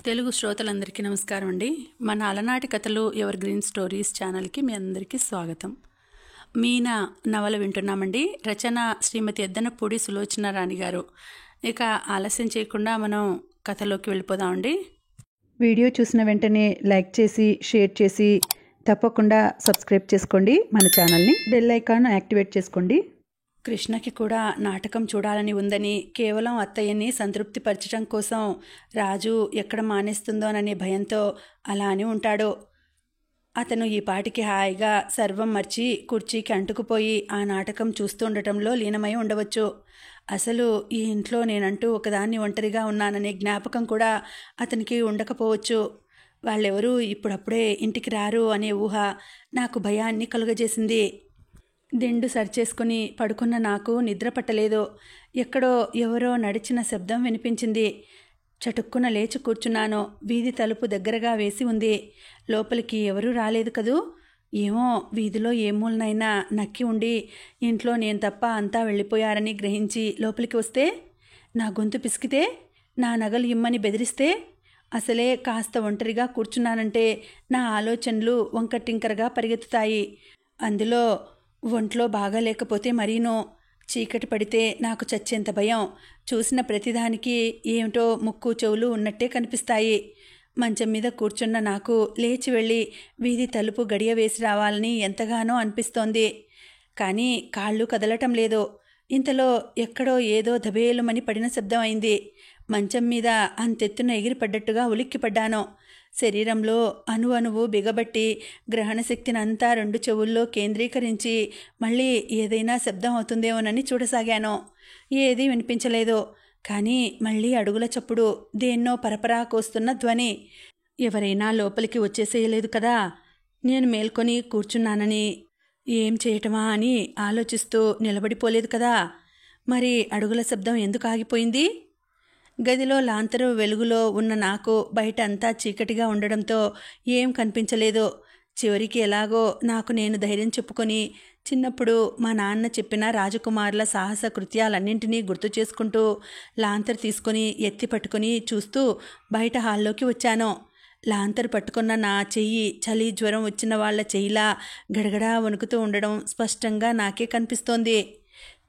తెలుగు శ్రోతలందరికీ నమస్కారం అండి. మన అలనాటి కథలు ఎవర్ గ్రీన్ స్టోరీస్ ఛానల్కి మీ అందరికీ స్వాగతం. మీనా నవల వింటున్నామండి. రచన శ్రీమతి ఎద్దనపూడి సులోచన రాణి గారు. ఇక ఆలస్యం చేయకుండా మనం కథలోకి వెళ్ళిపోదామండి. వీడియో చూసిన వెంటనే లైక్ చేసి షేర్ చేసి తప్పకుండా సబ్స్క్రైబ్ చేసుకోండి. మన ఛానల్ని బెల్ ఐకాన్ యాక్టివేట్ చేసుకోండి. కృష్ణకి కూడా నాటకం చూడాలని ఉందని, కేవలం అత్తయ్యని సంతృప్తిపరచడం కోసం రాజు ఎక్కడ మానేస్తుందోననే భయంతో అలా అని ఉంటాడు. అతను ఈ పాటికి హాయిగా సర్వం మర్చి కుర్చీకి అంటుకుపోయి ఆ నాటకం చూస్తూ ఉండటంలో లీనమై ఉండవచ్చు. అసలు ఈ ఇంట్లో నేనంటూ ఒకదాన్ని ఒంటరిగా ఉన్నాననే జ్ఞాపకం కూడా అతనికి ఉండకపోవచ్చు. వాళ్ళెవరూ ఇప్పుడప్పుడే ఇంటికి రారు అనే ఊహ నాకు భయాన్ని కలుగజేసింది. దిండు సరిచేసుకుని పడుకున్న నాకు నిద్ర పట్టలేదు. ఎక్కడో ఎవరో నడిచిన శబ్దం వినిపించింది. చటుక్కున లేచి కూర్చున్నాను. వీధి తలుపు దగ్గరగా వేసి ఉంది. లోపలికి ఎవరూ రాలేదు కదూ. ఏమో వీధిలో ఏ మూలనైనా నక్కి ఉండి ఇంట్లో నేను తప్ప అంతా వెళ్ళిపోయారని గ్రహించి లోపలికి వస్తే, నా గొంతు పిసికితే, నా నగలు ఇమ్మని బెదిరిస్తే, అసలే కాస్త ఒంటరిగా కూర్చున్నానంటే నా ఆలోచనలు వంకటింకరగా పరిగెత్తుతాయి. అందులో ఒంట్లో బాగాలేకపోతే మరీనో. చీకటి పడితే నాకు చచ్చేంత భయం. చూసిన ప్రతిదానికి ఏమిటో ముక్కు చెవులు ఉన్నట్టే కనిపిస్తాయి. మంచం మీద కూర్చున్న నాకు లేచి వెళ్ళి వీధి తలుపు గడియ వేసి రావాలని ఎంతగానో అనిపిస్తోంది. కానీ కాళ్ళు కదలటం లేదు. ఇంతలో ఎక్కడో ఏదో దబేలుమని పడిన శబ్దం అయింది. మంచం మీద అంతెత్తున ఎగిరిపడ్డట్టుగా ఉలిక్కిపడ్డాను. శరీరంలో అణువణువు బిగబట్టి గ్రహణశక్తిని అంతా రెండు చెవుల్లో కేంద్రీకరించి మళ్ళీ ఏదైనా శబ్దం అవుతుందేమోనని చూడసాగాను. ఏదీ వినిపించలేదు. కానీ మళ్ళీ అడుగుల చప్పుడు, దేన్నో పరపరా కోస్తున్న ధ్వని. ఎవరైనా లోపలికి వచ్చేసేయలేదు కదా. నేను మేల్కొని కూర్చున్నానని, ఏం చేయటమా అని ఆలోచిస్తూ నిలబడిపోలేదు కదా. మరి అడుగుల శబ్దం ఎందుకు ఆగిపోయింది? గదిలో లాంతరు వెలుగులో ఉన్న నాకు బయట అంతా చీకటిగా ఉండడంతో ఏం కనిపించలేదు. చివరికి ఎలాగో నాకు నేను ధైర్యం చెప్పుకొని చిన్నప్పుడు మా నాన్న చెప్పిన రాజకుమారుల సాహస కృత్యాలన్నింటినీ గుర్తు చేసుకుంటూ లాంతరు తీసుకొని ఎత్తి పట్టుకొని చూస్తూ బయట హాల్లోకి వచ్చాను. లాంతరు పట్టుకున్న నా చెయ్యి చలి జ్వరం వచ్చిన వాళ్ల చెయ్యిలా గడగడా వణుకుతూ ఉండడం స్పష్టంగా నాకే కనిపిస్తోంది.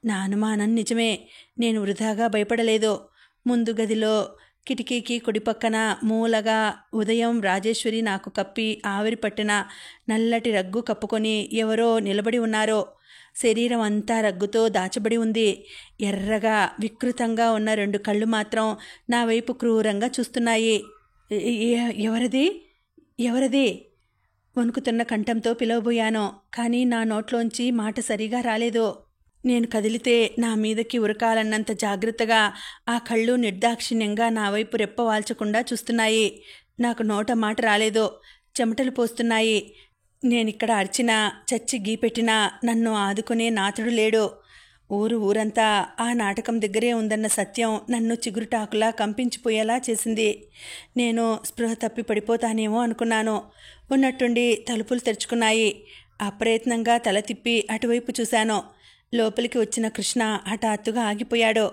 నా అనుమానం నిజమే. నేను వృధాగా భయపడలేదు. ముందు గదిలో కిటికీకి కుడిపక్కన మూలగా ఉదయం రాజేశ్వరి నాకు కప్పి ఆవిరి పట్టిన నల్లటి రగ్గు కప్పుకొని ఎవరో నిలబడి ఉన్నారు. శరీరం అంతా రగ్గుతో దాచబడి ఉంది. ఎర్రగా వికృతంగా ఉన్న రెండు కళ్ళు మాత్రం నా వైపు క్రూరంగా చూస్తున్నాయి. ఎవరది ఎవరది వణుకుతున్న కంఠంతో పిలవబోయాను. కానీ నా నోట్లోంచి మాట సరిగా రాలేదు. నేను కదిలితే నా మీదకి ఉరకాలన్నంత జాగ్రత్తగా ఆ కళ్ళు నిర్దాక్షిణ్యంగా నా వైపు రెప్పవాల్చకుండా చూస్తున్నాయి. నాకు నోట మాట రాలేదు. చెమటలు పోస్తున్నాయి. నేనిక్కడ అరిచినా చచ్చి గీపెట్టినా నన్ను ఆదుకునే నాథుడు లేడు. ఊరంతా ఆ నాటకం దగ్గరే ఉందన్న సత్యం నన్ను చిగురుటాకులా కంపించిపోయేలా చేసింది. నేను స్పృహ తప్పి పడిపోతానేమో అనుకున్నాను. ఉన్నట్టుండి తలుపులు తెరుచుకున్నాయి. అప్రయత్నంగా తల తిప్పి అటువైపు చూశాను. లోపలికి వచ్చిన కృష్ణ హఠాత్తుగా ఆగిపోయాడు.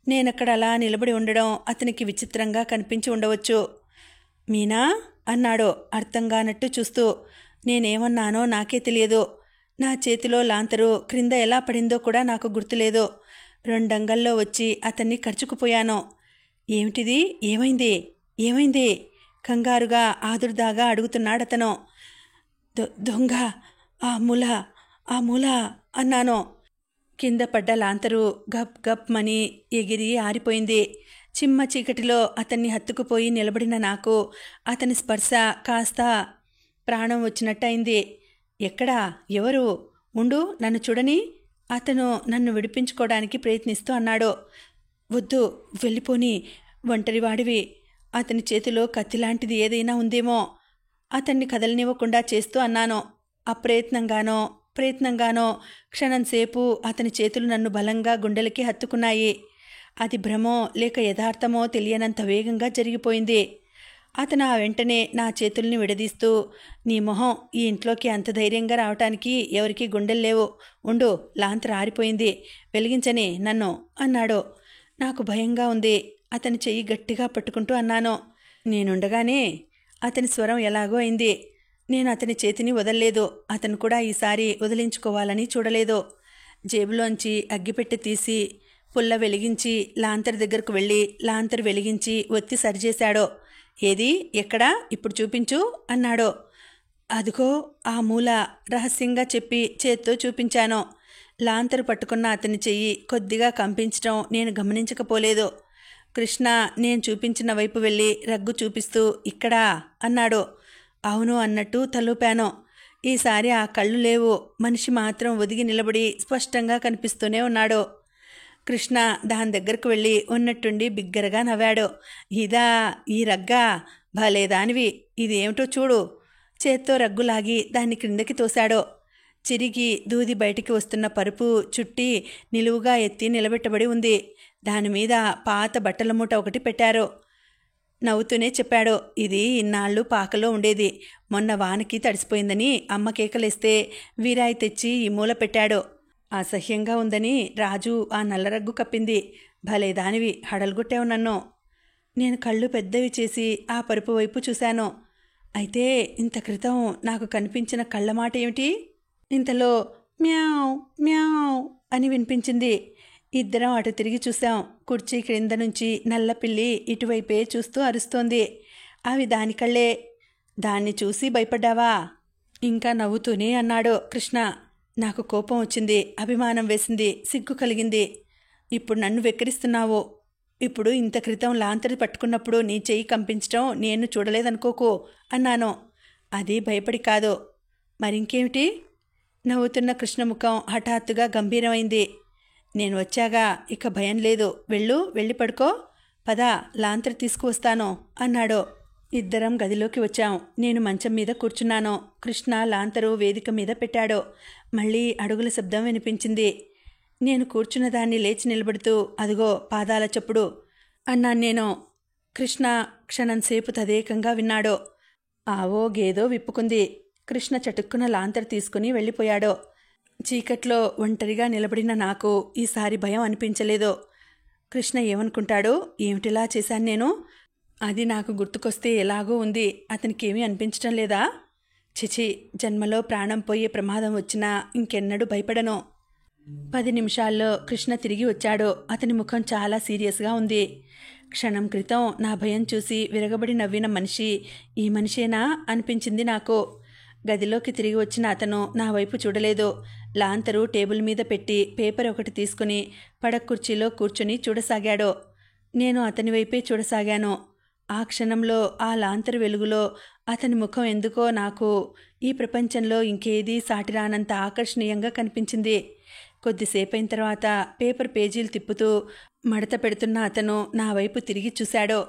నేనక్కడ అలా నిలబడి ఉండడం అతనికి విచిత్రంగా కనిపించి ఉండవచ్చు. మీనా అన్నాడు అర్థంగానట్టు చూస్తూ. నేనేమన్నానో నాకే తెలియదు. నా చేతిలో లాంతరు క్రింద ఎలా పడిందో కూడా నాకు గుర్తులేదు. రెండంగల్లో వచ్చి అతన్ని కరుచుకుపోయాను. ఏమిటిది? ఏమైంది? ఏమైంది? కంగారుగా ఆదుర్దాగా అడుగుతున్నాడతను. దొంగ ఆ మూల అన్నాను. కింద పడ్డ లాంతరు గప్ గప్ మని ఎగిరి ఆరిపోయింది. చిమ్మ చీకటిలో అతన్ని హత్తుకుపోయి నిలబడిన నాకు అతని స్పర్శ కాస్త ప్రాణం వచ్చినట్టయింది. ఎక్కడా? ఎవరు? ఉండు, నన్ను చూడని. అతను నన్ను విడిపించుకోవడానికి ప్రయత్నిస్తూ అన్నాడు. వద్దు, వెళ్ళిపోని, ఒంటరివాడివి. అతని చేతిలో కత్తిలాంటిది ఏదైనా ఉందేమో. అతన్ని కదలనివ్వకుండా చేస్తూ అన్నాను. ప్రయత్నంగానో క్షణంసేపు అతని చేతులు నన్ను బలంగా గుండెలకి హత్తుకున్నాయి. అది భ్రమో లేక యథార్థమో తెలియనంత వేగంగా జరిగిపోయింది. అతను ఆ వెంటనే నా చేతుల్ని విడదీస్తూ, నీ మొహం, ఈ ఇంట్లోకి అంత ధైర్యంగా రావటానికి ఎవరికీ గుండెలు లేవు. ఉండు, లాంతరు ఆరిపోయింది, వెలిగించని నన్ను అన్నాడు. నాకు భయంగా ఉంది. అతని చెయ్యి గట్టిగా పట్టుకుంటూ అన్నాను. నేనుండగానే అతని స్వరం ఎలాగో అయింది. నేను అతని చేతిని వదల్లేదు. అతను కూడా ఈసారి వదిలించుకోవాలని చూడలేదు. జేబులోంచి అగ్గిపెట్టె తీసి పుల్ల వెలిగించి లాంతరు దగ్గరకు వెళ్ళి లాంతరు వెలిగించి ఒత్తి సరిచేశాడు. ఏది, ఎక్కడా, ఇప్పుడు చూపించు అన్నాడు. అదిగో ఆ మూల రహస్యంగా చెప్పి చేత్తో చూపించాను. లాంతరు పట్టుకున్న అతని చెయ్యి కొద్దిగా కంపించటం నేను గమనించకపోలేదు. కృష్ణ నేను చూపించిన వైపు వెళ్ళి రగ్గు చూపిస్తూ ఇక్కడా అన్నాడు. అవును అన్నట్టు తలూపాను. ఈసారి ఆ కళ్ళు లేవు. మనిషి మాత్రం ఒదిగి నిలబడి స్పష్టంగా కనిపిస్తూనే ఉన్నాడు. కృష్ణ దాని దగ్గరకు వెళ్ళి ఉన్నట్టుండి బిగ్గరగా నవ్వాడు. ఇదా, ఈ రగ్గా, భలేదానివి, ఇది ఏమిటో చూడు. చేత్తో రగ్గులాగి దాన్ని క్రిందకి తోశాడు. చిరిగి దూది బయటికి వస్తున్న పరుపు చుట్టి నిలువుగా ఎత్తి నిలబెట్టబడి ఉంది. దానిమీద పాత బట్టల మూట ఒకటి పెట్టారు. నవ్వుతూనే చెప్పాడు, ఇది ఇన్నాళ్ళు పాకలో ఉండేది. మొన్న వానకి తడిసిపోయిందని అమ్మ కేకలేస్తే వీరాయి తెచ్చి ఈ మూల పెట్టాడు. అసహ్యంగా ఉందని రాజు ఆ నల్లరగ్గు కప్పింది. భలేదానివి, హడలుగొట్టావు నన్ను. నేను కళ్ళు పెద్దవి చేసి ఆ పరుపు వైపు చూశాను. అయితే ఇంత క్రితం నాకు కనిపించిన కళ్ళ మాట ఏమిటి? ఇంతలో మ్యావ్ మ్యావ్ అని వినిపించింది. ఇద్దరం అటు తిరిగి చూశాం. కుర్చీ క్రింద నుంచి నల్లపిల్లి ఇటువైపే చూస్తూ అరుస్తోంది. అవి దాని కళ్ళే. దాన్ని చూసి భయపడ్డావా? ఇంకా నవ్వుతూనే అన్నాడు కృష్ణ. నాకు కోపం వచ్చింది, అభిమానం వేసింది, సిగ్గు కలిగింది. ఇప్పుడు నన్ను వెక్కిరిస్తున్నావు. ఇప్పుడు ఇంత క్రితం లాంతరి పట్టుకున్నప్పుడు నీ చెయ్యి కంపించడం నేను చూడలేదనుకోకు అన్నాను. అది భయపడి కాదు. మరింకేమిటి? నవ్వుతున్న కృష్ణముఖం హఠాత్తుగా గంభీరమైంది. నేను వచ్చాగా, ఇక భయం లేదు. వెళ్ళి పడుకో. పద, లాంతరి తీసుకువస్తాను అన్నాడు. ఇద్దరం గదిలోకి వచ్చాం. నేను మంచం మీద కూర్చున్నాను. కృష్ణ లాంతరు వేదిక మీద పెట్టాడు. మళ్ళీ అడుగుల శబ్దం వినిపించింది. నేను కూర్చున్న దాన్ని లేచి నిలబడుతూ అదిగో పాదాల చప్పుడు అన్నాను నేను. కృష్ణ క్షణంసేపు తదేకంగా విన్నాడు. ఆవో గేదో విప్పుకుంది. కృష్ణ చటుక్కున లాంతరు తీసుకుని వెళ్ళిపోయాడు. చీకట్లో ఒంటరిగా నిలబడిన నాకు ఈసారి భయం అనిపించలేదు. కృష్ణ ఏమనుకుంటాడో, ఏమిటిలా చేశాను నేను? అది నాకు గుర్తుకొస్తే ఎలాగో ఉంది. అతనికేమీ అనిపించటం లేదా? చిచి, జన్మలో ప్రాణం పోయే ప్రమాదం వచ్చినా ఇంకెన్నడూ భయపడను. 10 నిమిషాల్లో కృష్ణ తిరిగి వచ్చాడు. అతని ముఖం చాలా సీరియస్గా ఉంది. క్షణం క్రితం నా భయం చూసి విరగబడి నవ్విన మనిషి ఈ మనిషేనా అనిపించింది నాకు. గదిలోకి తిరిగి వచ్చిన అతను నా వైపు చూడలేదు. లాంతరు టేబుల్ మీద పెట్టి పేపర్ ఒకటి తీసుకుని పడక కుర్చీలో కూర్చుని చూడసాగాడు. నేను అతని వైపే చూడసాగాను. ఆ క్షణంలో ఆ లాంతరు వెలుగులో అతని ముఖం ఎందుకో నాకు ఈ ప్రపంచంలో ఇంకేదీ సాటిరానంత ఆకర్షణీయంగా కనిపించింది. కొద్దిసేపైన తర్వాత పేపర్ పేజీలు తిప్పుతూ మడత పెడుతున్న అతను నా వైపు తిరిగి చూశాడు.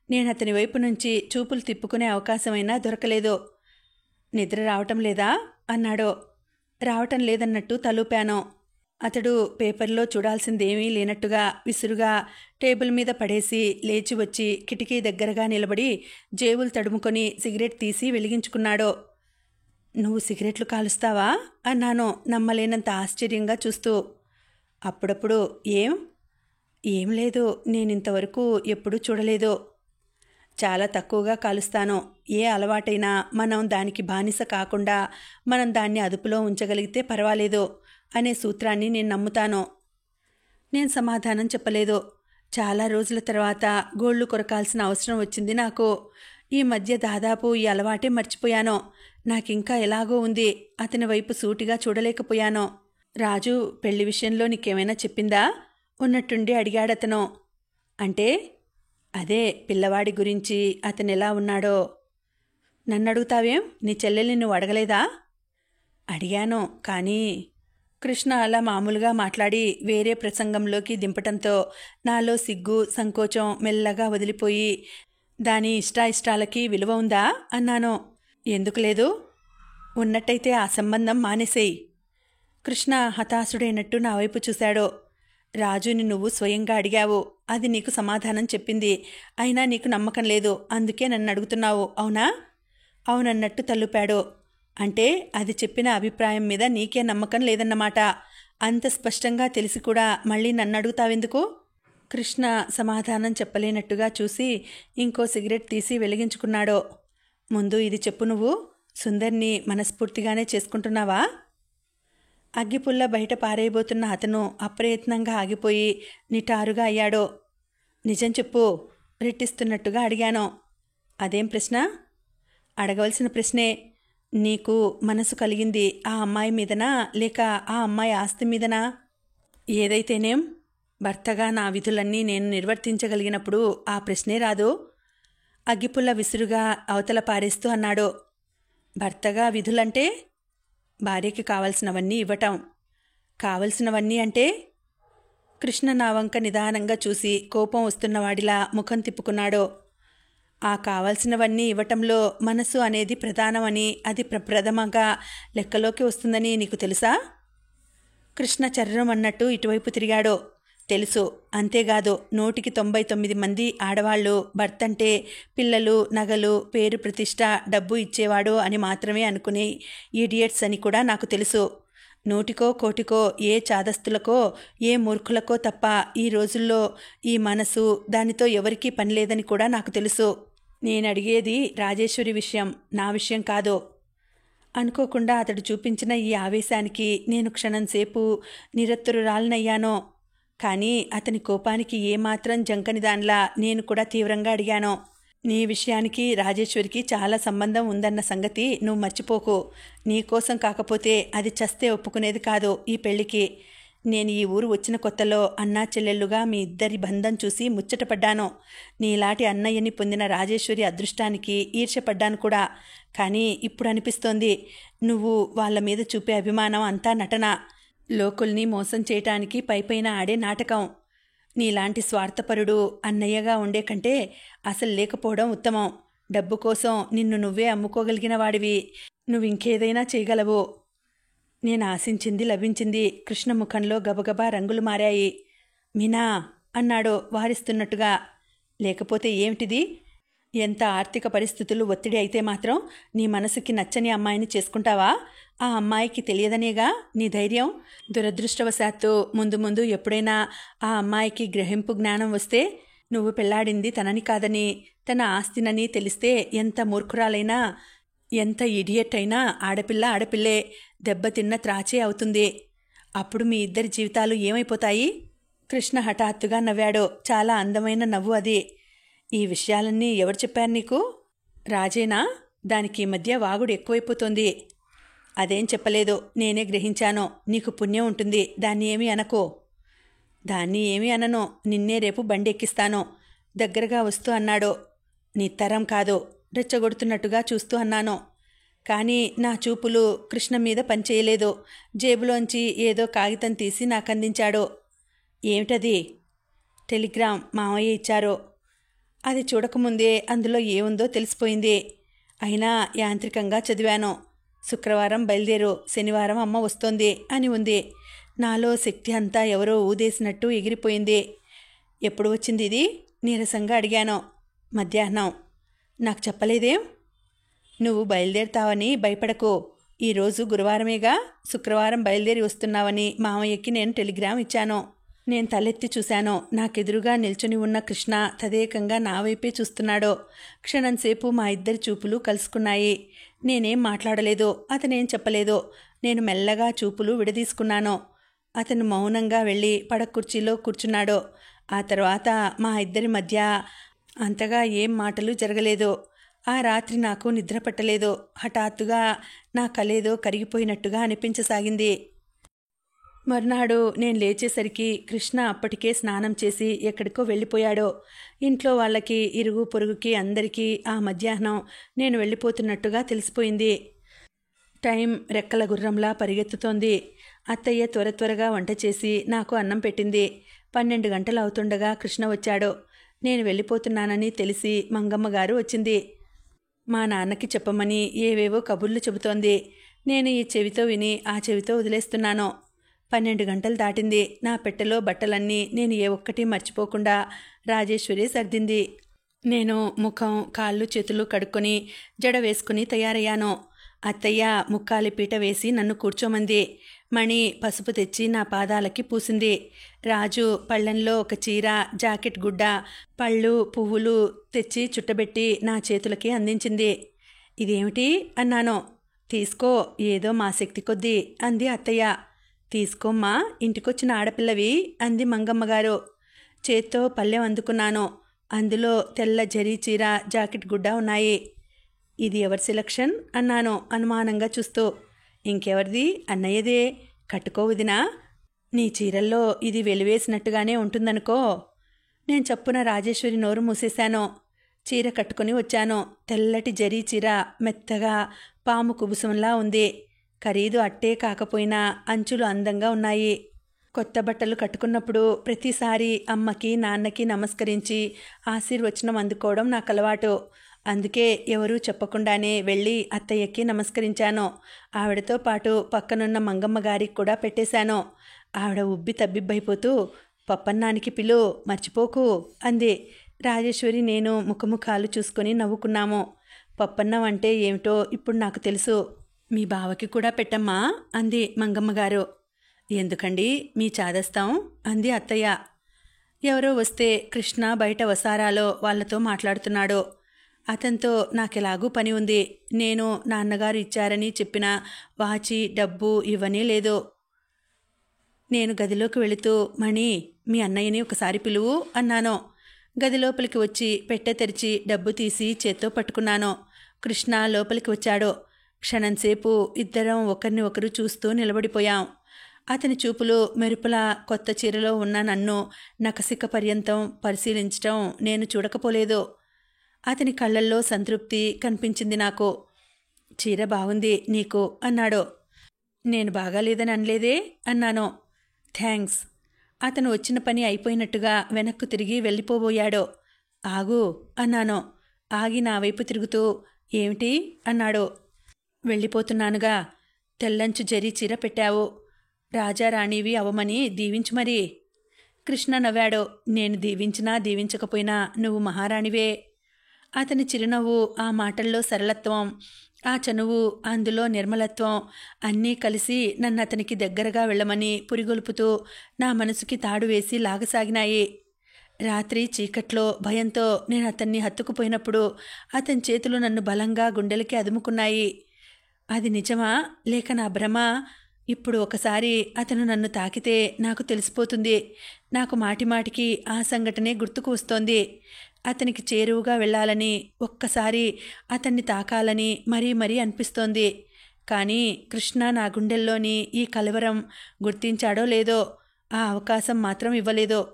నేను అతని వైపు నుంచి చూపులు తిప్పుకునే అవకాశమైనా దొరకలేదు. నిద్ర రావటం లేదా అన్నాడు. రావటం లేదన్నట్టు తలూపాను. అతడు పేపర్లో చూడాల్సిందేమీ లేనట్టుగా విసురుగా టేబుల్ మీద పడేసి లేచి వచ్చి కిటికీ దగ్గరగా నిలబడి జేబులు తడుముకొని సిగరెట్ తీసి వెలిగించుకున్నాడు. నువ్వు సిగరెట్లు కాలుస్తావా అన్నాను నమ్మలేనంత ఆశ్చర్యంగా చూస్తూ. అప్పుడప్పుడు. ఏం లేదు, నేనింతవరకు ఎప్పుడూ చూడలేదు. చాలా తక్కువగా కాలుస్తాను. ఏ అలవాటైనా మనం దానికి బానిస కాకుండా మనం దాన్ని అదుపులో ఉంచగలిగితే పర్వాలేదు అనే సూత్రాన్ని నేను నమ్ముతాను. నేను సమాధానం చెప్పలేదు. చాలా రోజుల తర్వాత గోళ్లు కొరకాల్సిన అవసరం వచ్చింది నాకు. ఈ మధ్య దాదాపు ఈ అలవాటే మర్చిపోయాను. నాకింకా ఎలాగో ఉంది. అతని వైపు సూటిగా చూడలేకపోయాను. రాజు పెళ్లి విషయంలో నీకేమైనా చెప్పిందా ఉన్నట్టుండి అడిగాడతను. అంటే? అదే పిల్లవాడి గురించి, అతనెలా ఉన్నాడో. నన్నడుగుతావేం? నీ చెల్లెల్ని నువ్వు అడగలేదా? అడిగాను, కానీ కృష్ణ అలా మామూలుగా మాట్లాడి వేరే ప్రసంగంలోకి దింపటంతో నాలో సిగ్గు సంకోచం మెల్లగా వదిలిపోయి దాని ఇష్టాయిష్టాలకి విలువ ఉందా అన్నాను. ఎందుకు లేదు? ఉన్నట్టయితే ఆ సంబంధం మానేసేయి. కృష్ణ హతాశుడైనట్టు నా వైపు చూశాడు. రాజుని నువ్వు స్వయంగా అడిగావు. అది నీకు సమాధానం చెప్పింది. అయినా నీకు నమ్మకం లేదు. అందుకే నన్ను అడుగుతున్నావు, అవునా? అవునన్నట్టు తల్లుపాడు. అంటే అది చెప్పిన అభిప్రాయం మీద నీకే నమ్మకం లేదన్నమాట. అంత స్పష్టంగా తెలిసి కూడా మళ్ళీ నన్ను అడుగుతావెందుకు? కృష్ణ సమాధానం చెప్పలేనట్టుగా చూసి ఇంకో సిగరెట్ తీసి వెలిగించుకున్నాడు. ముందు ఇది చెప్పు, నువ్వు సుందర్ని మనస్ఫూర్తిగానే చేసుకుంటున్నావా? అగ్గిపుల్ల బయట పారేయబోతున్న అతను అప్రయత్నంగా ఆగిపోయి నిటారుగా అయ్యాడు. నిజం చెప్పు, రెట్టిస్తున్నట్టుగా అడిగాను. అదేం ప్రశ్న? అడగవలసిన ప్రశ్నే. నీకు మనసు కలిగింది ఆ అమ్మాయి మీదనా లేక ఆ అమ్మాయి ఆస్తి మీదనా? ఏదైతేనేం భర్తగా నా విధులన్నీ నేను నిర్వర్తించగలిగినప్పుడు ఆ ప్రశ్నే రాదు. అగ్గిపుల్ల విసురుగా అవతల పారేస్తూ అన్నాడు. భర్తగా విధులంటే భార్యకి కావలసినవన్నీ ఇవ్వటం. కావలసినవన్నీ అంటే? కృష్ణ నా వంక నిదానంగా చూసి కోపం వస్తున్నవాడిలా ముఖం తిప్పుకున్నాడు. ఆ కావలసినవన్నీ ఇవ్వటంలో మనసు అనేది ప్రధానమని, అది ప్రప్రథమంగా లెక్కలోకి వస్తుందని నీకు తెలుసా? కృష్ణ చర్రం అన్నట్టు ఇటువైపు తిరిగాడు. తెలుసు. అంతేకాదు 199 మంది ఆడవాళ్లు భర్తంటే పిల్లలు, నగలు, పేరు, ప్రతిష్ట, డబ్బు ఇచ్చేవాడు అని మాత్రమే అనుకుని ఈడియట్స్ అని కూడా నాకు తెలుసు. 100కో 1,00,00,000 ఏ చాదస్తులకో ఏ మూర్ఖులకో తప్ప ఈ రోజుల్లో ఈ మనసు దానితో ఎవరికీ పనిలేదని కూడా నాకు తెలుసు. నేనడిగేది రాజేశ్వరి విషయం, నా విషయం కాదు. అనుకోకుండా అతడు చూపించిన ఈ ఆవేశానికి నేను క్షణంసేపు నిరత్తురురాలనయ్యాను. కానీ అతని కోపానికి ఏమాత్రం జంకని దానిలా నేను కూడా తీవ్రంగా అడిగాను. నీ విషయానికి రాజేశ్వరికి చాలా సంబంధం ఉందన్న సంగతి నువ్వు మర్చిపోకు. నీకోసం కాకపోతే అది చస్తే ఒప్పుకునేది కాదు ఈ పెళ్లికి. నేను ఈ ఊరు వచ్చిన కొత్తలో అన్నా చెల్లెళ్ళుగా మీ ఇద్దరి బంధం చూసి ముచ్చటపడ్డాను. నీలాంటి అన్నయ్యని పొందిన రాజేశ్వరి అదృష్టానికి ఈర్ష్యపడ్డాను కూడా. కానీ ఇప్పుడు అనిపిస్తోంది నువ్వు వాళ్ళ మీద చూపే అభిమానం అంతా నటన, లోకుల్ని మోసం చేయటానికి పైపైన ఆడే నాటకం. నీలాంటి స్వార్థపరుడు అన్నయ్యగా ఉండే కంటే అసలు లేకపోవడం ఉత్తమం. డబ్బు కోసం నిన్ను నువ్వే అమ్ముకోగలిగిన వాడివి. నువ్వింకేదైనా చేయగలవు. నేను ఆశించింది లభించింది. కృష్ణ ముఖంలో గబగబా రంగులు మారాయి. మీనా అన్నాడు వారిస్తున్నట్టుగా. లేకపోతే ఏమిటిది? ఎంత ఆర్థిక పరిస్థితులు ఒత్తిడి అయితే మాత్రం నీ మనసుకి నచ్చని అమ్మాయిని చేసుకుంటావా? ఆ అమ్మాయికి తెలియదనేగా నీ ధైర్యం. దురదృష్టవశాత్తు ముందు ముందు ఎప్పుడైనా ఆ అమ్మాయికి గ్రహింపు జ్ఞానం వస్తే నువ్వు పెళ్లాడింది తనని కాదని, తన ఆస్తినని తెలిస్తే ఎంత మూర్ఖురాలైనా, ఎంత ఇడియట్ అయినా ఆడపిల్లే, దెబ్బతిన్న త్రాచే అవుతుంది. అప్పుడు మీ ఇద్దరి జీవితాలు ఏమైపోతాయి? కృష్ణ హఠాత్తుగా నవ్వాడు. చాలా అందమైన నవ్వు అది. ఈ విషయాలన్నీ ఎవరు చెప్పారు నీకు? రాజేనా? దానికి ఈ మధ్య వాగుడు ఎక్కువైపోతుంది. అదేం చెప్పలేదు, నేనే గ్రహించాను. నీకు పుణ్యం ఉంటుంది, దాన్ని ఏమీ అనకో. దాన్ని ఏమీ అనను. నిన్నే రేపు బండి ఎక్కిస్తాను. దగ్గరగా వస్తూ అన్నాడు. నీ తరం కాదు, రెచ్చగొడుతున్నట్టుగా చూస్తూ అన్నాను. కానీ నా చూపులు కృష్ణ మీద పనిచేయలేదు. జేబులోంచి ఏదో కాగితం తీసి నాకందించాడు. ఏమిటది? టెలిగ్రామ్ మామయ్య ఇచ్చారు. అది చూడకముందే అందులో ఏముందో తెలిసిపోయింది. అయినా యాంత్రికంగా చదివాను. శుక్రవారం బయలుదేరు, శనివారం అమ్మ వస్తోంది అని ఉంది. నాలో శక్తి అంతా ఎవరో ఊదేసినట్టు ఎగిరిపోయింది. ఎప్పుడు వచ్చింది ఇది? నీరసంగా అడిగాను. మధ్యాహ్నం. నాకు చెప్పలేదేం? నువ్వు బయలుదేరుతావని భయపడకు. ఈరోజు గురువారమేగా, శుక్రవారం బయలుదేరి వస్తున్నావని మామయ్యకి నేను టెలిగ్రామ్ ఇచ్చాను. నేను తలెత్తి చూశాను. నాకెదురుగా నిల్చుని ఉన్న కృష్ణ తదేకంగా నా వైపే చూస్తున్నాడు. క్షణంసేపు మా ఇద్దరి చూపులు కలుసుకున్నాయి. నేనేం మాట్లాడలేదు, అతనేం చెప్పలేదు. నేను మెల్లగా చూపులు విడదీసుకున్నాను. అతను మౌనంగా వెళ్ళి పడకుర్చీలో కూర్చున్నాడు. ఆ తర్వాత మా ఇద్దరి మధ్య అంతగా ఏం మాటలు జరగలేదు. ఆ రాత్రి నాకు నిద్ర పట్టలేదు. హఠాత్తుగా నా కలేదో కరిగిపోయినట్టుగా అనిపించసాగింది. మర్నాడు నేను లేచేసరికి కృష్ణ అప్పటికే స్నానం చేసి ఎక్కడికో వెళ్ళిపోయాడు. ఇంట్లో వాళ్ళకి, ఇరుగు పొరుగుకి అందరికీ ఆ మధ్యాహ్నం నేను వెళ్ళిపోతున్నట్టుగా తెలిసిపోయింది. టైం రెక్కల గుర్రంలా పరిగెత్తుతోంది. అత్తయ్య త్వరగా వంట చేసి నాకు అన్నం పెట్టింది. 12 గంటలు అవుతుండగా కృష్ణ వచ్చాడు. నేను వెళ్ళిపోతున్నానని తెలిసి మంగమ్మ గారు వచ్చింది. మా నాన్నకి చెప్పమని ఏవేవో కబుర్లు చెబుతోంది. నేను ఈ చెవితో విని ఆ చెవితో వదిలేస్తున్నాను. 12 గంటలు దాటింది. నా పెట్టెలో బట్టలన్నీ నేను ఏ ఒక్కటి మర్చిపోకుండా రాజేశ్వరి సర్దింది. నేను ముఖం, కాళ్ళు, చేతులు కడుక్కొని జడ వేసుకుని తయారయ్యాను. అత్తయ్య ముక్కాలి పీట వేసి నన్ను కూర్చోమంది. మణి పసుపు తెచ్చి నా పాదాలకి పూసింది. రాజు పళ్ళెంలో ఒక చీర, జాకెట్ గుడ్డ, పళ్ళు, పువ్వులు తెచ్చి చుట్టబెట్టి నా చేతులకి అందించింది. ఇదేమిటి అన్నాను. తీసుకో, ఏదో మా శక్తి కొద్దీ అంది అత్తయ్య. తీసుకోమ్మా, ఇంటికొచ్చిన ఆడపిల్లవి అంది మంగమ్మగారు. చేత్తో పళ్ళెం అందుకున్నాను. అందులో తెల్ల జరీ చీర, జాకెట్ గుడ్డ ఉన్నాయి. ఇది ఎవరి సెలక్షన్ అన్నాను అనుమానంగా చూస్తూ. ఇంకెవరిది, అన్నయ్యదే. కట్టుకోవదినా, నీ చీరల్లో ఇది వెలివేసినట్టుగానే ఉంటుందనుకో. నేను చప్పున రాజేశ్వరి నోరు మూసేశాను. చీర కట్టుకుని వచ్చాను. తెల్లటి జరీ చీర, మెత్తగా పాము కుబుసంలా ఉంది. ఖరీదు అట్టే కాకపోయినా అంచులు అందంగా ఉన్నాయి. కొత్త బట్టలు కట్టుకున్నప్పుడు ప్రతిసారి అమ్మకి నాన్నకి నమస్కరించి ఆశీర్వచనం అందుకోవడం నాకు అలవాటు. అందుకే ఎవరూ చెప్పకుండానే వెళ్ళి అత్తయ్యకి నమస్కరించాను. ఆవిడతో పాటు పక్కనున్న మంగమ్మ గారికి కూడా పెట్టేశాను. ఆవిడ ఉబ్బి తబ్బిబ్బైపోతూ, పప్పన్నానికి పిలు, మర్చిపోకు అంది. రాజేశ్వరి నేను ముఖముఖాలు చూసుకొని నవ్వుకున్నాము. పప్పన్నం అంటే ఏమిటో ఇప్పుడు నాకు తెలుసు. మీ బావకి కూడా పెట్టమ్మా అంది మంగమ్మగారు. ఎందుకండి మీ చాదస్తాం అంది అత్తయ్య. ఎవరో వస్తే కృష్ణ బయట వసారాలో వాళ్లతో మాట్లాడుతున్నాడు. అతనితో నాకెలాగూ పని ఉంది. నేను నాన్నగారు ఇచ్చారని చెప్పిన వాచి, డబ్బు ఇవ్వనే లేదు. నేను గదిలోకి వెళుతూ, మణి, మీ అన్నయ్యని ఒకసారి పిలువు అన్నాను. గది లోపలికి వచ్చి పెట్టె తెరిచి డబ్బు తీసి చేత్తో పట్టుకున్నాను. కృష్ణ లోపలికి వచ్చాడు. క్షణంసేపు ఇద్దరం ఒకరిని ఒకరు చూస్తూ నిలబడిపోయాం. అతని చూపులు మెరుపులా కొత్త చీరలో ఉన్న నన్ను నకసిక పర్యంతం పరిశీలించటం నేను చూడకపోలేదు. అతని కళ్ళల్లో సంతృప్తి కనిపించింది నాకు. చీర బాగుంది నీకు అన్నాడు. నేను బాగాలేదని అనలేదే అన్నాను. థ్యాంక్స్. అతను వచ్చిన పని అయిపోయినట్టుగా వెనక్కు తిరిగి వెళ్ళిపోబోయాడు. ఆగు అన్నాను. ఆగి నా వైపు తిరుగుతూ, ఏమిటి అన్నాడు. వెళ్ళిపోతున్నానుగా. తెల్లంచు జరీ చీర పెట్టావు. రాజారాణివి అవమని దీవించు మరి. కృష్ణ నవ్వాడు. నేను దీవించినా దీవించకపోయినా నువ్వు మహారాణివే. అతని చిరునవ్వు, ఆ మాటల్లో సరళత్వం, ఆ చనువు, అందులో నిర్మలత్వం అన్నీ కలిసి నన్ను అతనికి దగ్గరగా వెళ్ళమని పురిగొల్పుతూ నా మనసుకి తాడు వేసి లాగసాగినాయి. రాత్రి చీకట్లో భయంతో నేను అతన్ని హత్తుకుపోయినప్పుడు అతని చేతులు నన్ను బలంగా గుండెలకి అదుముకున్నాయి. అది నిజమా లేక నా భ్రమ? ఇప్పుడు ఒకసారి అతను నన్ను తాకితే నాకు తెలిసిపోతుంది. నాకు మాటిమాటికి ఆ సంఘటనే గుర్తుకు వస్తోంది. అతనికి చేరువుగా వెళ్ళాలని, ఒక్కసారి అతన్ని తాకాలని మరీ మరీ అనిపిస్తోంది. కానీ కృష్ణ నా గుండెల్లోని ఈ కలవరం గుర్తించాడో లేదో, ఆ అవకాశం మాత్రం ఇవ్వలేదు.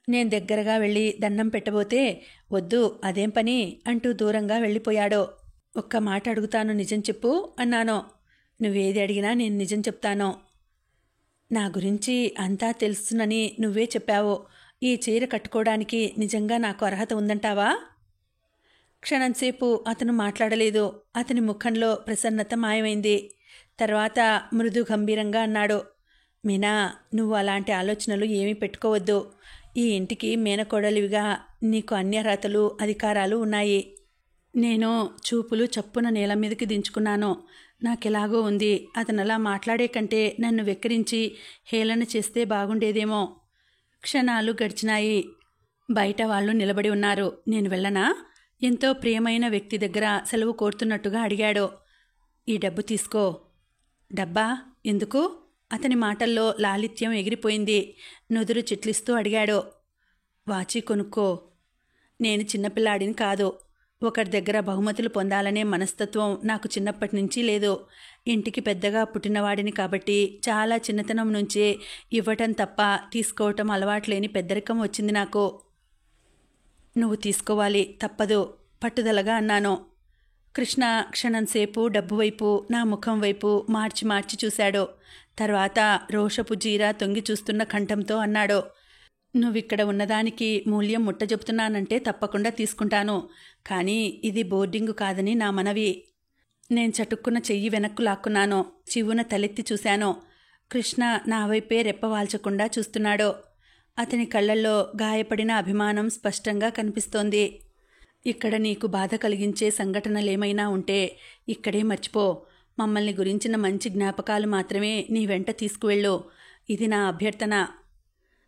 నేను దగ్గరగా వెళ్ళి దండం పెట్టబోతే, వద్దు అదేం పని అంటూ దూరంగా వెళ్ళిపోయాడు. ఒక్క మాట అడుగుతాను, నిజం చెప్పు అన్నాను. నువ్వేది అడిగినా నేను నిజం చెప్తాను. నా గురించి అంతా తెలుసునని నువ్వే చెప్పావు. ఈ చీర కట్టుకోవడానికి నిజంగా నాకు అర్హత ఉందంటావా? క్షణంసేపు అతను మాట్లాడలేదు. అతని ముఖంలో ప్రసన్నత మాయమైంది. తర్వాత మృదు గంభీరంగా అన్నాడు. మీనా, నువ్వు అలాంటి ఆలోచనలు ఏమీ పెట్టుకోవద్దు. ఈ ఇంటికి మేనకోడలివిగా నీకు అన్ని అర్హతలు, అధికారాలు ఉన్నాయి. నేను చూపులు చప్పున నేల మీదకి దించుకున్నాను. నాకెలాగో ఉంది. అతను అలా మాట్లాడే కంటే నన్ను వెక్కిరించి హేళన చేస్తే బాగుండేదేమో. క్షణాలు గడిచినాయి. బయట వాళ్ళు నిలబడి ఉన్నారు. నేను వెళ్ళనా? ఎంతో ప్రియమైన వ్యక్తి దగ్గర సెలవు కోరుతున్నట్టుగా అడిగాడు. ఈ డబ్బు తీసుకో. డబ్బా ఎందుకు? అతని మాటల్లో లాలిత్యం ఎగిరిపోయింది. నుదురు చిట్లిస్తూ అడిగాడు. వాచి కొనుక్కో. నేను చిన్నపిల్లాడిని కాదు. ఒకరి దగ్గర బహుమతులు పొందాలనే మనస్తత్వం నాకు చిన్నప్పటి నుంచి లేదు. ఇంటికి పెద్దగా పుట్టినవాడిని కాబట్టి చాలా చిన్నతనం నుంచే ఇవ్వటం తప్ప తీసుకోవటం అలవాట్లేని పెద్దరికం వచ్చింది నాకు. నువ్వు తీసుకోవాలి, తప్పదు పట్టుదలగా అన్నాను. కృష్ణ క్షణంసేపు డబ్బు వైపు, నా ముఖం వైపు మార్చి మార్చి చూశాడు. తర్వాత రోషపు జీరా తొంగి చూస్తున్న కంఠంతో అన్నాడు. నువ్విక్కడ ఉన్నదానికి మూల్యం ముట్ట చెబుతున్నానంటే తప్పకుండా తీసుకుంటాను. కానీ ఇది బోర్డింగు కాదని నా మనవి. నేను చటుక్కున చెయ్యి వెనక్కు లాక్కున్నాను. చివున తలెత్తి చూశాను. కృష్ణ నా వైపే రెప్పవాల్చకుండా చూస్తున్నాడు. అతని కళ్ళల్లో గాయపడిన అభిమానం స్పష్టంగా కనిపిస్తోంది. ఇక్కడ నీకు బాధ కలిగించే సంఘటనలేమైనా ఉంటే ఇక్కడే మర్చిపో. మమ్మల్ని గురించిన మంచి జ్ఞాపకాలు మాత్రమే నీ వెంట తీసుకువెళ్ళు. ఇది నా అభ్యర్థన.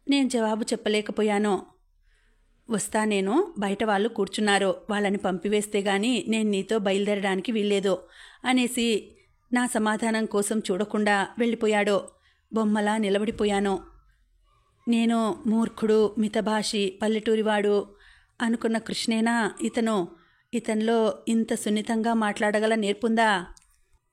నేను జవాబు చెప్పలేకపోయాను. వస్తా, నేను బయట వాళ్ళు కూర్చున్నారు, వాళ్ళని పంపివేస్తే గాని నేను నీతో బయలుదేరడానికి వీల్లేదు అనేసి నా సమాధానం కోసం చూడకుండా వెళ్ళిపోయాడు. బొమ్మలా నిలబడిపోయాను. నేను మూర్ఖుడు, మితభాషి, పల్లెటూరివాడు అనుకున్న కృష్ణేనా ఇతను? ఇతనిలో ఇంత సున్నితంగా మాట్లాడగల నేర్పుందా?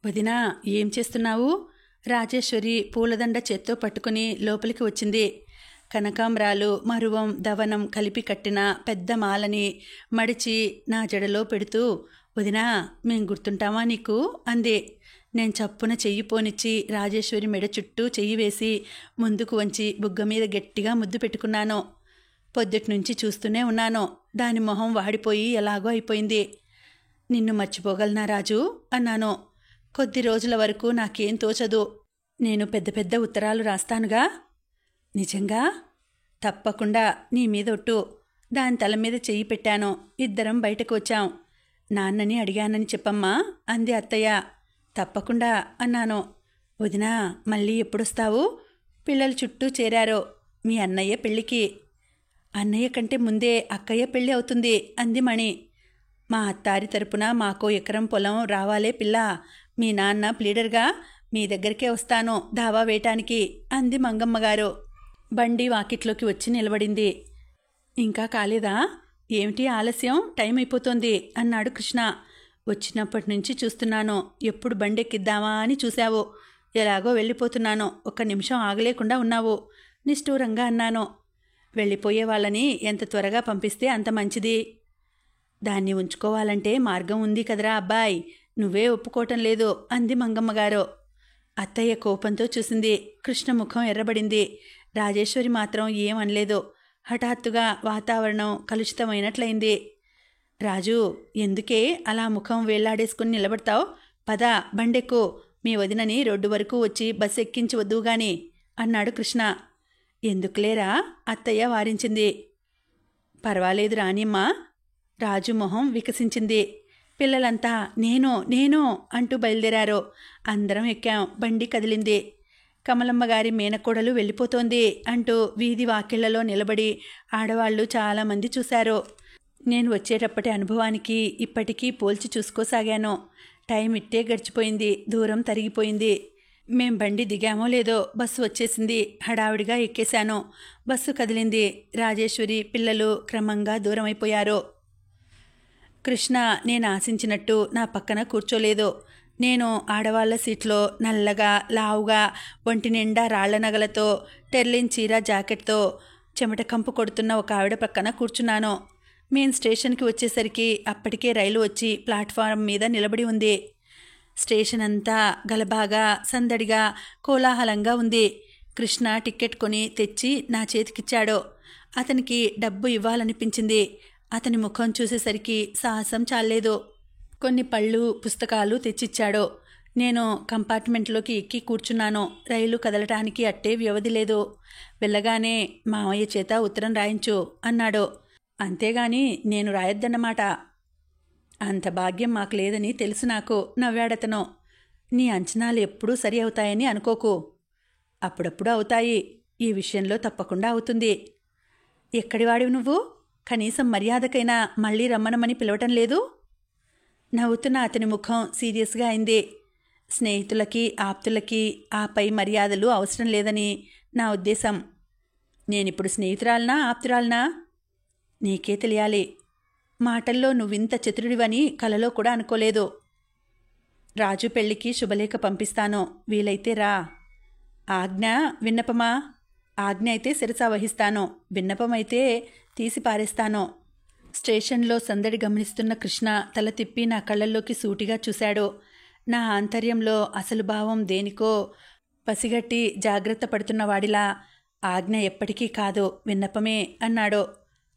వదినా, ఏం చేస్తున్నావు? రాజేశ్వరి పూలదండ చేత్తో పట్టుకుని లోపలికి వచ్చింది. కనకాంబరాలు, మరువం, దవనం కలిపి కట్టిన పెద్ద మాలని మడిచి నా జడలో పెడుతూ, వదినా, మేం గుర్తుంటామా నీకు అంది. నేను చప్పున చెయ్యి పోనిచ్చి రాజేశ్వరి మెడ చుట్టూ చెయ్యి వేసి ముందుకు వంచి బుగ్గ మీద గట్టిగా ముద్దు పెట్టుకున్నాను. పొద్దుటి నుంచి చూస్తూనే ఉన్నాను. దాని మొహం వాడిపోయి ఎలాగో అయిపోయింది. నిన్ను మర్చిపోగలనా రాజు అన్నాను. కొద్ది రోజుల వరకు నాకేం తోచదు. నేను పెద్ద పెద్ద ఉత్తరాలు రాస్తానుగా. నిజంగా? తప్పకుండా, నీ మీద ఒట్టు. దాని తల మీద చెయ్యి పెట్టాను. ఇద్దరం బయటకు వచ్చాం. నాన్నని అడిగానని చెప్పమ్మా అంది అత్తయ్య. తప్పకుండా అన్నాను. వదినా, మళ్ళీ ఎప్పుడొస్తావు? పిల్లలు చుట్టూ చేరారు. మీ అన్నయ్య పెళ్ళికి. అన్నయ్య కంటే ముందే అక్కయ్య పెళ్ళి అవుతుంది అంది మణి. మా అత్తారి తరపున మాకో ఎకరం పొలం రావాలే పిల్ల. మీ నాన్న ప్లీడర్గా మీ దగ్గరికే వస్తాను దావా వేయటానికి అంది మంగమ్మగారు. బండి వాకిట్లోకి వచ్చి నిలబడింది. ఇంకా కాలేదా? ఏమిటి ఆలస్యం? టైం అయిపోతోంది అన్నాడు కృష్ణ. వచ్చినప్పటి నుంచి చూస్తున్నాను. ఎప్పుడు బండెక్కిద్దామా అని చూశావు. ఎలాగో వెళ్ళిపోతున్నాను. ఒక్క నిమిషం ఆగలేకుండా ఉన్నావు నిష్ఠూరంగా అన్నాను. వెళ్ళిపోయే వాళ్ళని ఎంత త్వరగా పంపిస్తే అంత మంచిది. దాన్ని ఉంచుకోవాలంటే మార్గం ఉంది కదరా అబ్బాయి, నువ్వే ఒప్పుకోవటం లేదు అంది మంగమ్మగారు. అత్తయ్య కోపంతో చూసింది. కృష్ణ ముఖం ఎర్రబడింది. రాజేశ్వరి మాత్రం ఏం అనలేదు. హఠాత్తుగా వాతావరణం కలుషితమైనట్లయింది. రాజు, ఎందుకే అలా ముఖం వేళ్లాడేసుకుని నిలబడతావు? పద, బండెక్కు. మీ వదినని రోడ్డు వరకు వచ్చి బస్సు ఎక్కించి వద్దువు గాని అన్నాడు కృష్ణ. ఎందుకులేరా అత్తయ్య వారించింది. పర్వాలేదు రానిమ్మా. రాజు మొహం వికసించింది. పిల్లలంతా నేను నేను అంటూ బయలుదేరారు. అందరం ఎక్కాం. బండి కదిలింది. కమలమ్మగారి మేనకోడలు వెళ్ళిపోతోంది అంటూ వీధి వాకిళ్లలో నిలబడి ఆడవాళ్లు చాలామంది చూశారు. నేను వచ్చేటప్పటి అనుభవానికి ఇప్పటికీ పోల్చి చూసుకోసాగాను. టైం ఇట్టే గడిచిపోయింది. దూరం తరిగిపోయింది. మేం బండి దిగామో లేదో బస్సు వచ్చేసింది. హడావిడిగా ఎక్కేశాను. బస్సు కదిలింది. రాజేశ్వరి, పిల్లలు క్రమంగా దూరమైపోయారు. కృష్ణ నేను ఆశించినట్టు నా పక్కన కూర్చోలేదు. నేను ఆడవాళ్ల సీట్లో నల్లగా, లావుగా, ఒంటి నిండా రాళ్ల నగలతో, టెర్లిన్ చీర జాకెట్తో చెమట కంపు కొడుతున్న ఒక ఆవిడ పక్కన కూర్చున్నాను. మేము స్టేషన్కి వచ్చేసరికి అప్పటికే రైలు వచ్చి ప్లాట్ఫారం మీద నిలబడి ఉంది. స్టేషన్ అంతా గలబాగా, సందడిగా, కోలాహలంగా ఉంది. కృష్ణ టిక్కెట్ కొని తెచ్చి నా చేతికిచ్చాడు. అతనికి డబ్బు ఇవ్వాలనిపించింది. అతని ముఖం చూసేసరికి సాహసం చాలేదు. కొన్ని పళ్ళు, పుస్తకాలు తెచ్చిచ్చాడు. నేను కంపార్ట్మెంట్లోకి ఎక్కి కూర్చున్నాను. రైలు కదలటానికి అట్టే వ్యవధి లేదు. వెళ్ళగానే మామయ్య చేత ఉత్తరం రాయించు అన్నాడు. అంతేగాని నేను రాయొద్దన్నమాట. అంత భాగ్యం మాకు లేదని తెలుసు నాకు నవ్వాడతను. నీ అంచనాలు ఎప్పుడూ సరి అవుతాయని అనుకోకు. అప్పుడప్పుడు అవుతాయి. ఈ విషయంలో తప్పకుండా అవుతుంది. ఎక్కడివాడివి నువ్వు? కనీసం మర్యాదకైనా మళ్ళీ రమ్మనమని పిలవటం లేదు? నవ్వుతున్న అతని ముఖం సీరియస్గా అయింది. స్నేహితులకి, ఆప్తులకి ఆపై మర్యాదలు అవసరం లేదని నా ఉద్దేశం. నేనిప్పుడు స్నేహితురాలనా, ఆప్తురాలనా? నీకే తెలియాలి. మాటల్లో నువ్వింత చతురుడివని కలలో కూడా అనుకోలేదు. రాజు పెళ్లికి శుభలేఖ పంపిస్తాను. వీలైతే రా. ఆజ్ఞ, విన్నపమా? ఆజ్ఞ అయితే శిరసా వహిస్తాను. విన్నపమైతే తీసి పారేస్తాను. స్టేషన్లో సందడి గమనిస్తున్న కృష్ణ తల తిప్పి నా కళ్ళల్లోకి సూటిగా చూశాడు. నా ఆంతర్యంలో అసలు భావం దేనికో పసిగట్టి జాగ్రత్త పడుతున్నవాడిలా, ఆజ్ఞ ఎప్పటికీ కాదు, విన్నపమే అన్నాడు.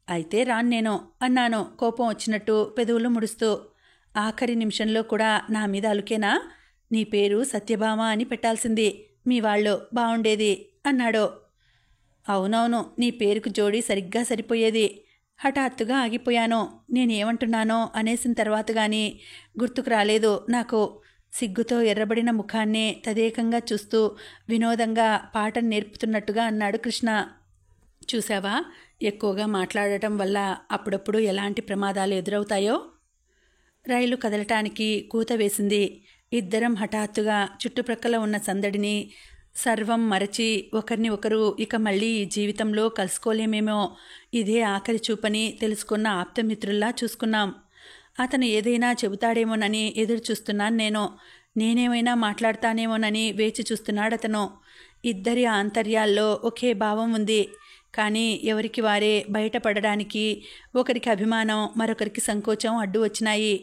అయితే రాను నేను అన్నాను కోపం వచ్చినట్టు పెదవులు ముడుస్తూ. ఆఖరి నిమిషంలో కూడా నా మీద అలుకేనా? నీ పేరు సత్యభామ అని పెట్టాల్సింది. మీ వాళ్ళు బావుండేది అన్నాడు. అవునవును, నీ పేరుకు జోడీ సరిగ్గా సరిపోయేది. హఠాత్తుగా ఆగిపోయాను. నేనేమంటున్నానో అనేసిన తర్వాత గాని గుర్తుకు రాలేదు నాకు. సిగ్గుతో ఎర్రబడిన ముఖాన్నే తదేకంగా చూస్తూ వినోదంగా పాఠం నేర్పుతున్నట్టుగా అన్నాడు కృష్ణ. చూసావా, ఎక్కువగా మాట్లాడటం వల్ల అప్పుడప్పుడు ఎలాంటి ప్రమాదాలు ఎదురవుతాయో. రైలు కదలటానికి కూత వేసింది. ఇద్దరం హఠాత్తుగా చుట్టుప్రక్కల ఉన్న సందడిని సర్వం మరచి ఒకరిని ఒకరు ఇక మళ్ళీ ఈ జీవితంలో కలుసుకోలేమేమో, ఇదే ఆఖరి చూపని తెలుసుకున్న ఆప్తమిత్రుల్లా చూసుకున్నాం. అతను ఏదైనా చెబుతాడేమోనని ఎదురు చూస్తున్నాను నేనేమైనా మాట్లాడతానేమోనని వేచి చూస్తున్నాడతను. ఇద్దరి ఆంతర్యాల్లో ఒకే భావం ఉంది. కానీ ఎవరికి వారే బయటపడడానికి ఒకరికి అభిమానం, మరొకరికి సంకోచం అడ్డు వచ్చినాయి.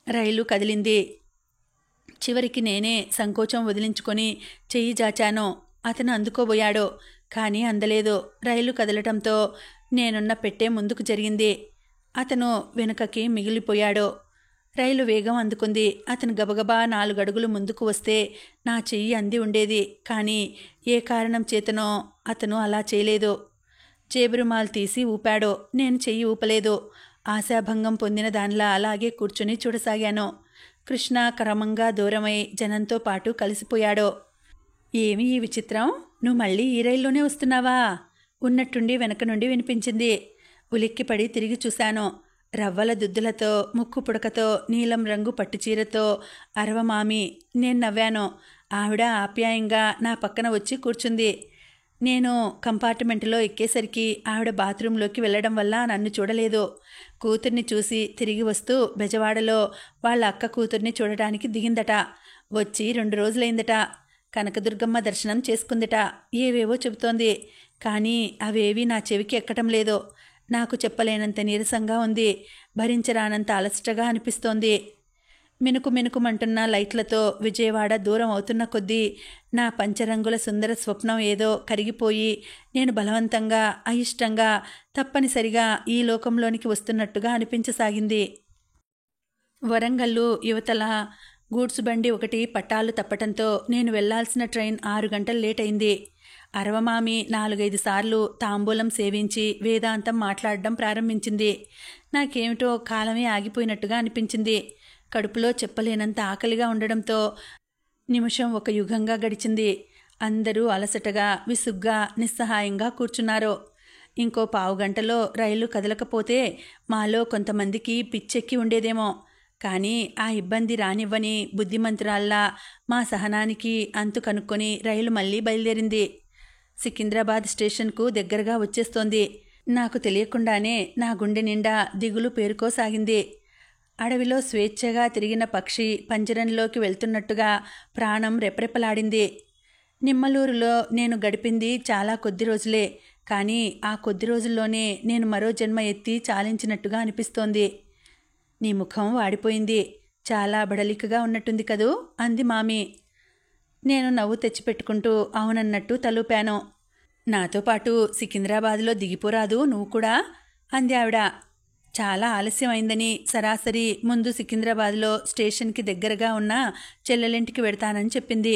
రైలు కదిలింది. చివరికి నేనే సంకోచం వదిలించుకొని చెయ్యి జాచాను. అతను అందుకోబోయాడు, కానీ అందలేదు. రైలు కదలటంతో నేనున్న పెట్టే ముందుకు జరిగింది. అతను వెనుకకి మిగిలిపోయాడు. రైలు వేగం అందుకుంది. అతను గబగబా 4 అడుగులు ముందుకు వస్తే నా చెయ్యి అంది ఉండేది. కానీ ఏ కారణం చేతనో అతను అలా చేయలేదు. జేబురుమాలు తీసి ఊపాడు. నేను చెయ్యి ఊపలేదు. ఆశాభంగం పొందిన దానిలా అలాగే కూర్చుని చూడసాగాను. కృష్ణ క్రమంగా దూరమై జనంతో పాటు కలిసిపోయాడు. ఏమి ఈ విచిత్రం, నువ్వు మళ్ళీ ఈ రైల్లోనే వస్తున్నావా? ఉన్నట్టుండి వెనక నుండి వినిపించింది. ఉలిక్కిపడి తిరిగి చూశాను. రవ్వల దుద్దులతో, ముక్కు పుడకతో, నీలం రంగు పట్టుచీరతో అరవమామి. నేను నవ్వాను. ఆవిడ ఆప్యాయంగా నా పక్కన వచ్చి కూర్చుంది. నేను కంపార్ట్మెంటులో ఎక్కేసరికి ఆవిడ బాత్రూంలోకి వెళ్ళడం వల్ల నన్ను చూడలేదు. కూతుర్ని చూసి తిరిగి వస్తూ బెజవాడలో వాళ్ళ అక్క కూతుర్ని చూడటానికి దిగిందట. వచ్చి 2 రోజులైందట. కనకదుర్గమ్మ దర్శనం చేసుకుందట. ఏవేవో చెబుతోంది. కానీ అవేవీ నా చెవికి ఎక్కటం లేదు. నాకు చెప్పలేనంత నీరసంగా ఉంది. భరించరానంత అలసటగా అనిపిస్తోంది. మినుకు మినుకుమంటున్న లైట్లతో విజయవాడ దూరం అవుతున్న కొద్దీ నా పంచరంగుల సుందర స్వప్నం ఏదో కరిగిపోయి నేను బలవంతంగా, అయిష్టంగా, తప్పనిసరిగా ఈ లోకంలోనికి వస్తున్నట్టుగా అనిపించసాగింది. వరంగల్లు యువతల గూడ్స్ బండి ఒకటి పట్టాలు తప్పటంతో నేను వెళ్లాల్సిన ట్రైన్ 6 గంటలు లేట్ అయింది. అరవమామి 4-5 సార్లు తాంబూలం సేవించి వేదాంతం మాట్లాడడం ప్రారంభించింది. నాకేమిటో కాలమే ఆగిపోయినట్టుగా అనిపించింది. కడుపులో చెప్పలేనంత ఆకలిగా ఉండడంతో నిమిషం ఒక యుగంగా గడిచింది. అందరూ అలసటగా, విసుగ్గా, నిస్సహాయంగా కూర్చున్నారు. ఇంకో 15 గంటలో రైలు కదలకపోతే మాలో కొంతమందికి పిచ్చెక్కి ఉండేదేమో. కానీ ఆ ఇబ్బంది రానివ్వని బుద్ధిమంతురాల్లా మా సహనానికి అంతు కనుక్కొని రైలు మళ్ళీ బయలుదేరింది. సికింద్రాబాద్ స్టేషన్కు దగ్గరగా వచ్చేస్తోంది. నాకు తెలియకుండానే నా గుండె నిండా దిగులు పేరుకోసాగింది. అడవిలో స్వేచ్ఛగా తిరిగిన పక్షి పంజరంలోకి వెళ్తున్నట్టుగా ప్రాణం రెపరెపలాడింది. నిమ్మలూరులో నేను గడిపింది చాలా కొద్ది రోజులే. కానీ ఆ కొద్ది రోజుల్లోనే నేను మరో జన్మ ఎత్తి చాలించినట్టుగా అనిపిస్తోంది. నీ ముఖం వాడిపోయింది, చాలా బడలికగా ఉన్నట్టుంది కదూ అంది మామి. నేను నవ్వు తెచ్చిపెట్టుకుంటూ అవునన్నట్టు తలూపాను. నాతో పాటు సికింద్రాబాద్లో దిగిపోరాదు నువ్వు కూడా అంది ఆవిడ. చాలా ఆలస్యమైందని సరాసరి ముందు సికింద్రాబాద్లో స్టేషన్కి దగ్గరగా ఉన్న చెల్లెలింటికి వెడతానని చెప్పింది.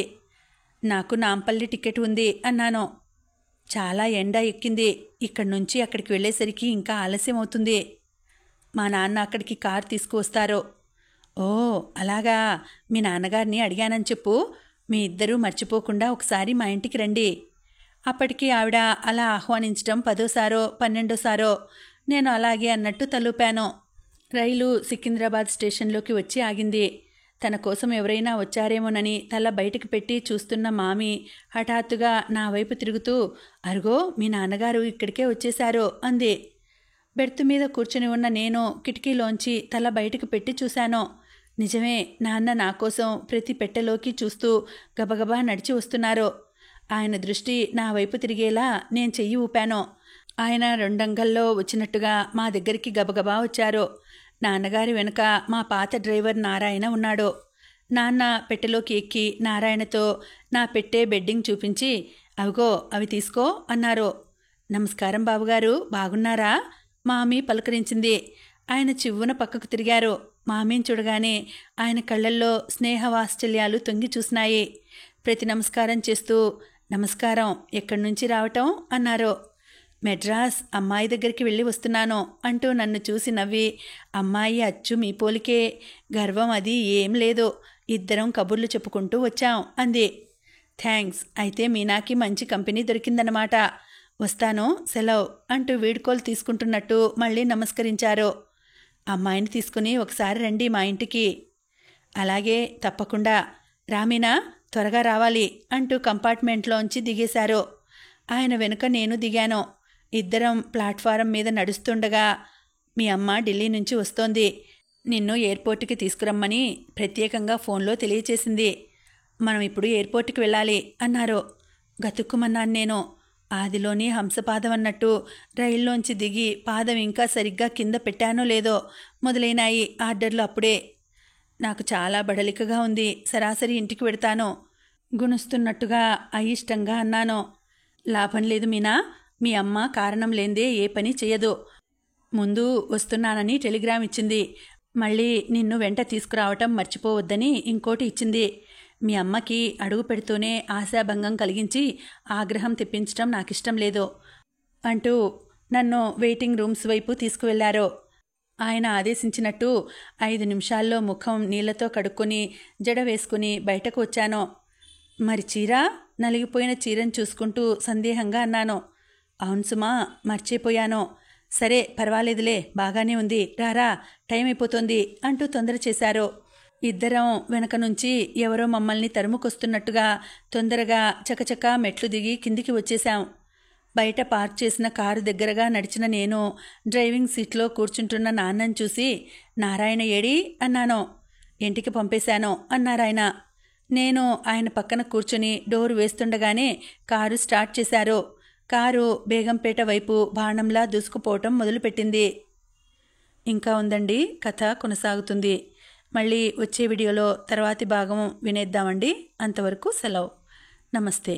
నాకు నాంపల్లి టికెట్ ఉంది అన్నాను. చాలా ఎండ ఎక్కింది. ఇక్కడి నుంచి అక్కడికి వెళ్ళేసరికి ఇంకా ఆలస్యం అవుతుంది. మా నాన్న అక్కడికి కారు తీసుకువస్తారు. ఓ అలాగా, మీ నాన్నగారిని అడిగానని చెప్పు. మీ ఇద్దరూ మర్చిపోకుండా ఒకసారి మా ఇంటికి రండి. అప్పటికి ఆవిడ అలా ఆహ్వానించడం 10వ సారో 12వ సారో. నేను అలాగే అన్నట్టు తలూపాను. రైలు సికింద్రాబాద్ స్టేషన్లోకి వచ్చి ఆగింది. తన కోసం ఎవరైనా వచ్చారేమోనని తల బయటకు పెట్టి చూస్తున్న మామి హఠాత్తుగా నా వైపు తిరుగుతూ, అరుగో మీ నాన్నగారు ఇక్కడికే వచ్చేశారు అంది. బెర్త్ మీద కూర్చుని ఉన్న నేను కిటికీలోంచి తల బయటకు పెట్టి చూశాను. నిజమే, నాన్న నా కోసం ప్రతి పెట్టెలోకి చూస్తూ గబగబా నడిచి వస్తున్నారు. ఆయన దృష్టి నా వైపు తిరిగేలా నేను చెయ్యి ఊపాను. ఆయన 2 అంగల్లో వచ్చినట్టుగా మా దగ్గరికి గబగబా వచ్చారు. నాన్నగారి వెనుక మా పాత డ్రైవర్ నారాయణ ఉన్నాడు. నాన్న పెట్టెలోకి ఎక్కి నారాయణతో నా పెట్టే బెడ్డింగ్ చూపించి, అవిగో అవి తీసుకో అన్నారు. నమస్కారం బాబుగారు, బాగున్నారా? మామీ పలకరించింది. ఆయన చివ్వున పక్కకు తిరిగారు. మామీని చూడగానే ఆయన కళ్ళల్లో స్నేహవాత్సల్యాలు తొంగి చూసినాయి. ప్రతి నమస్కారం చేస్తూ, నమస్కారం, ఎక్కడి నుంచి రావటం అన్నారు. మెడ్రాస్ అమ్మాయి దగ్గరికి వెళ్ళి వస్తున్నాను అంటూ నన్ను చూసి నవ్వి, అమ్మాయి అచ్చు మీ పోలికే, గర్వం అది ఏం లేదు, ఇద్దరం కబుర్లు చెప్పుకుంటూ వచ్చాం అంది. థ్యాంక్స్, అయితే మీనాకి మంచి కంపెనీ దొరికిందన్నమాట. వస్తాను, సెలవు అంటూ వీడ్కోలు తీసుకుంటున్నట్టు మళ్ళీ నమస్కరించారు. అమ్మాయిని తీసుకుని ఒకసారి రండి మా ఇంటికి. అలాగే, తప్పకుండా. రామీనా, త్వరగా రావాలి అంటూ కంపార్ట్మెంట్లోంచి దిగేశారు. ఆయన వెనుక నేను దిగాను. ఇద్దరం ప్లాట్ఫారం మీద నడుస్తుండగా, మీ అమ్మ ఢిల్లీ నుంచి వస్తోంది, నిన్ను ఎయిర్పోర్ట్కి తీసుకురమ్మని ప్రత్యేకంగా ఫోన్లో తెలియచేసింది. మనం ఇప్పుడు ఎయిర్పోర్ట్కి వెళ్ళాలి అన్నారు. గతుక్కుమన్నాను నేను. ఆదిలోని హంసపాదం అన్నట్టు రైల్లోంచి దిగి పాదం ఇంకా సరిగ్గా కింద పెట్టానో లేదో మొదలైనాయి ఆర్డర్లు అప్పుడే. నాకు చాలా బడలికగా ఉంది, సరాసరి ఇంటికి వెడతాను గుణుస్తున్నట్టుగా అయిష్టంగా అన్నాను. లాభం లేదు మీనా, మీ అమ్మ కారణం లేందే ఏ పని చెయ్యదు. ముందు వస్తున్నానని టెలిగ్రామ్ ఇచ్చింది, మళ్ళీ నిన్ను వెంట తీసుకురావటం మర్చిపోవద్దని ఇంకోటి ఇచ్చింది. మీ అమ్మకి అడుగు పెడుతూనే ఆశాభంగం కలిగించి ఆగ్రహం తెప్పించటం నాకిష్టం లేదు అంటూ నన్ను వెయిటింగ్ రూమ్స్ వైపు తీసుకువెళ్లారు. ఆయన ఆదేశించినట్టు 5 నిమిషాల్లో ముఖం నీళ్లతో కడుక్కొని జడ వేసుకుని బయటకు వచ్చాను. మరి చీర? నలిగిపోయిన చీరను చూసుకుంటూ సందేహంగా అన్నాను. అవును సుమా, మర్చిపోయాను. సరే పర్వాలేదులే, బాగానే ఉంది, రారా, టైం అయిపోతుంది అంటూ తొందర చేశారు. ఇద్దరం వెనక నుంచి ఎవరో మమ్మల్ని తరుముకొస్తున్నట్టుగా తొందరగా చకచకా మెట్లు దిగి కిందికి వచ్చేశాం. బయట పార్క్ చేసిన కారు దగ్గరగా నడిచిన నేను డ్రైవింగ్ సీట్లో కూర్చుంటున్న నాన్నని చూసి, నారాయణ ఏడి అన్నాను. ఇంటికి పంపేశాను అన్నారాయన. నేను ఆయన పక్కన కూర్చుని డోర్ వేస్తుండగానే కారు స్టార్ట్ చేశారు. కారు బేగంపేట వైపు బాణంలా దూసుకుపోవటం మొదలుపెట్టింది. ఇంకా ఉందండి, కథ కొనసాగుతుంది. మళ్ళీ వచ్చే వీడియోలో తర్వాతి భాగం వినేద్దామండి. అంతవరకు సెలవు. నమస్తే.